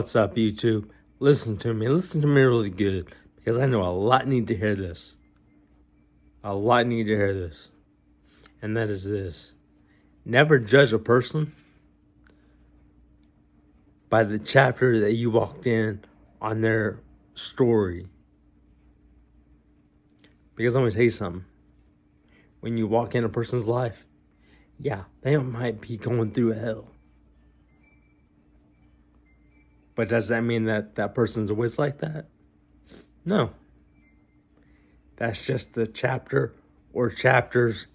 What's up, YouTube? Listen to me really good, because I know a lot need to hear this. A lot need to hear this. And that is this. Never judge a person by the chapter that you walked in on their story. Because I'm going to tell you something. When you walk in a person's life, yeah, they might be going through hell. But does that mean that that person's always like that? No. That's just the chapter or chapters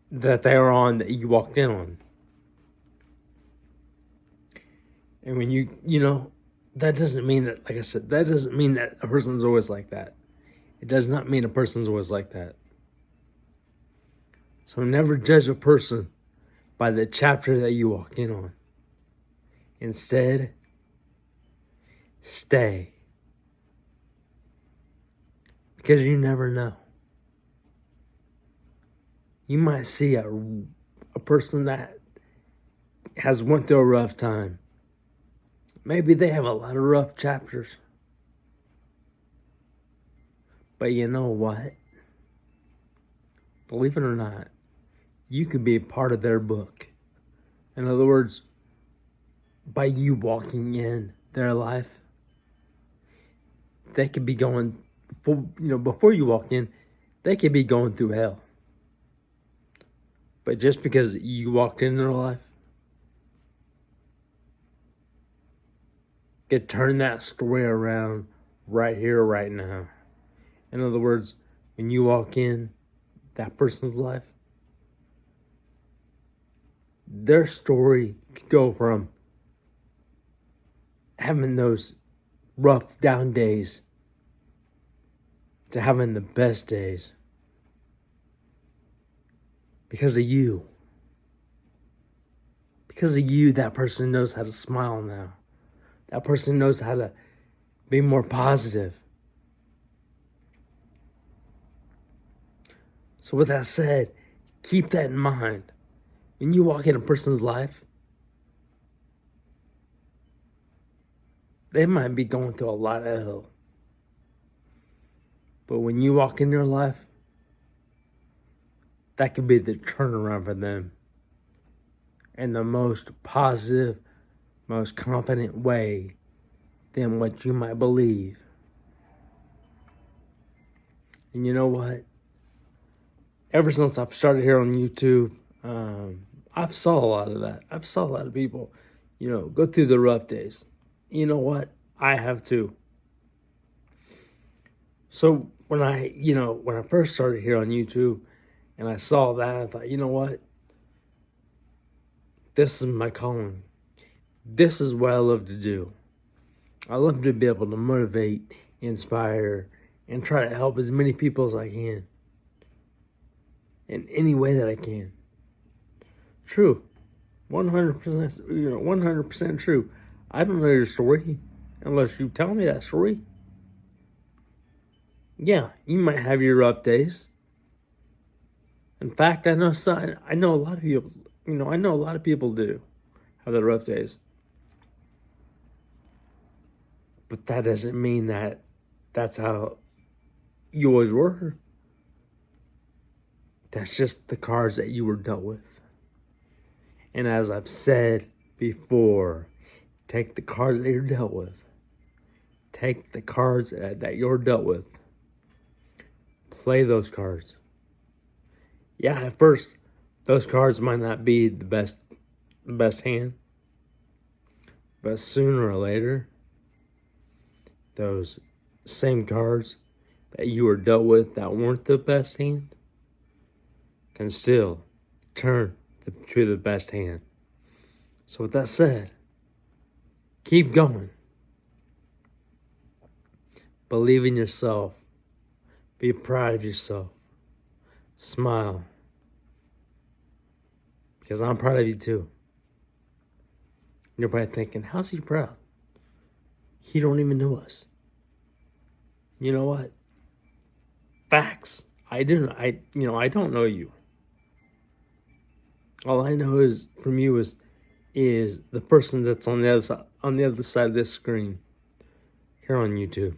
that they are on that you walked in on. And when that doesn't mean that, like I said, that doesn't mean that a person's always like that. It does not mean a person's always like that. So never judge a person by the chapter that you walk in on. Instead, stay. Because you never know. You might see a person that has went through a rough time. Maybe they have a lot of rough chapters. But you know what? Believe it or not, you could be a part of their book. In other words, by you walking in their life, they could be going, before you walk in, they could be going through hell. But just because you walked in their life, could turn that story around right here, right now. In other words, when you walk in that person's life, their story could go from having those rough down days to having the best days. Because of you. Because of you, that person knows how to smile now. That person knows how to be more positive. So with that said, keep that in mind. When you walk in a person's life, they might be going through a lot of hell. But when you walk in their life, that could be the turnaround for them in the most positive, most confident way than what you might believe. And you know what? Ever since I've started here on YouTube, I've saw a lot of that. I've saw a lot of people, go through the rough days. You know what? I have too. So when I first started here on YouTube and I saw that, I thought, you know what? This is my calling. This is what I love to do. I love to be able to motivate, inspire, and try to help as many people as I can. In any way that I can. True. 100%, 100% true. I don't know your story unless you tell me that story. Yeah, you might have your rough days. In fact, I know a lot of people, I know a lot of people do have their rough days. But that doesn't mean that that's how you always were. That's just the cards that you were dealt with. And as I've said before, take the cards that you're dealt with. Take the cards that you're dealt with. Play those cards. Yeah, at first, those cards might not be the best hand. But sooner or later, those same cards that you were dealt with that weren't the best hand can still turn to the best hand. So with that said, keep going. Believe in yourself. Be proud of yourself. Smile. Because I'm proud of you too. You're probably thinking, how's he proud? He don't even know us. You know what? Facts. I don't know you. All I know is from you is is the person that's on the other side of this screen here on YouTube.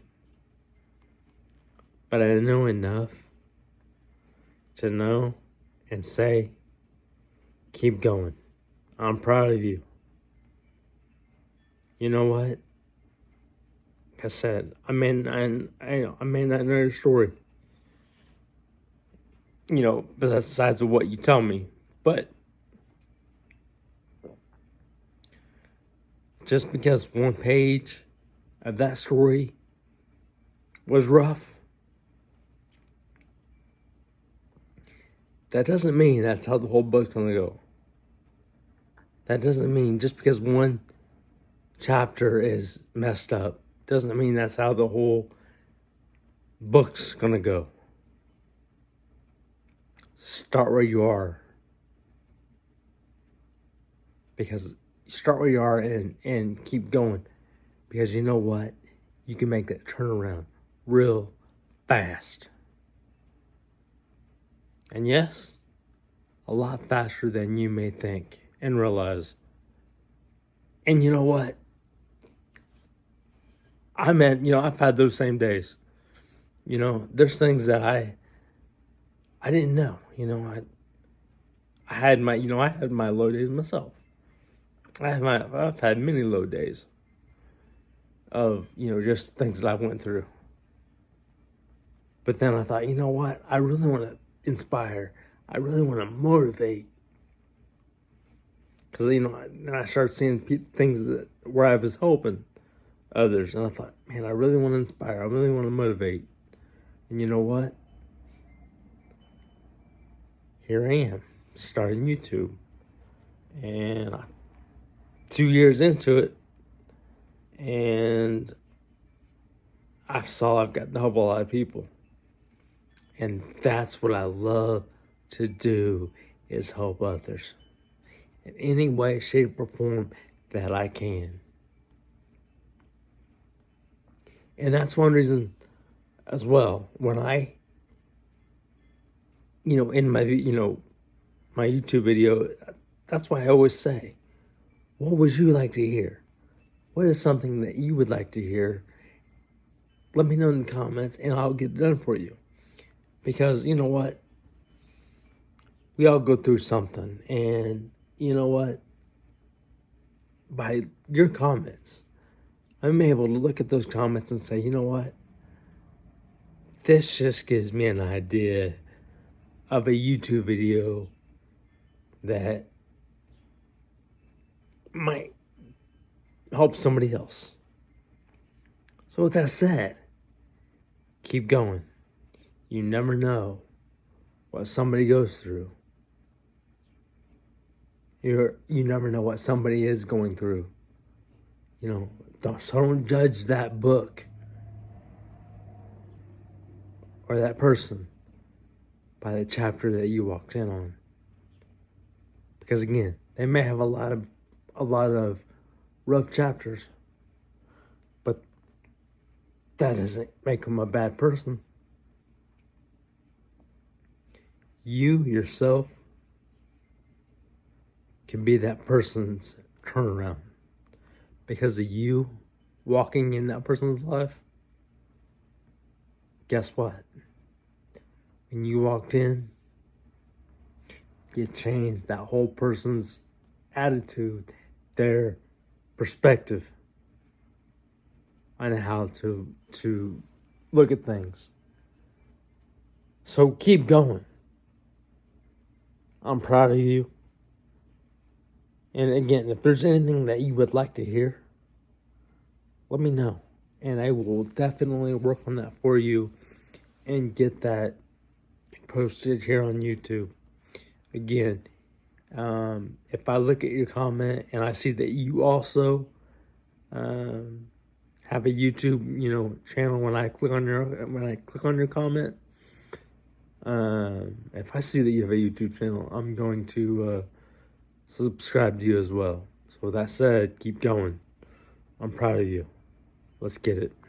But I know enough to know and say, keep going. I'm proud of you. You know what? Like I said, I may not know your story, besides of what you tell me, but just because one page of that story was rough, that doesn't mean that's how the whole book's gonna go. That doesn't mean just because one chapter is messed up, doesn't mean that's how the whole book's gonna go. Start where you are. Because start where you are and keep going. Because you know what? You can make that turnaround real fast. And yes, a lot faster than you may think and realize. And you know what? I've had those same days. There's things that I didn't know. I had my low days myself. I've had many low days of, just things that I went through. But then I thought, you know what? I really want to inspire. I really want to motivate. Because, then I started seeing things where I was helping others. And I thought, man, I really want to inspire. I really want to motivate. And you know what? Here I am, starting YouTube. And 2 years into it, and I've gotten to help a lot of people. And that's what I love to do, is help others in any way, shape, or form that I can. And that's one reason as well, when I, in my, my YouTube video, that's why I always say, what would you like to hear? What is something that you would like to hear? Let me know in the comments and I'll get it done for you. Because you know what? We all go through something. And you know what? By your comments, I'm able to look at those comments and say, you know what? This just gives me an idea of a YouTube video that might help somebody else. So with that said, keep going. You never know what somebody goes through. You never know what somebody is going through. Don't judge that book or that person by the chapter that you walked in on. Because again, they may have a lot of rough chapters, but that doesn't make them a bad person. You yourself can be that person's turnaround because of you walking in that person's life. Guess what? When you walked in, you changed that whole person's attitude, their perspective on how to look at things. So keep going. I'm proud of you. And again, if there's anything that you would like to hear, let me know. And I will definitely work on that for you and get that posted here on YouTube. Again, if I look at your comment and I see that you also have a YouTube, channel, when I click on your comment, if I see that you have a YouTube channel, I'm going to subscribe to you as well. So with that said, keep going. I'm proud of you. Let's get it.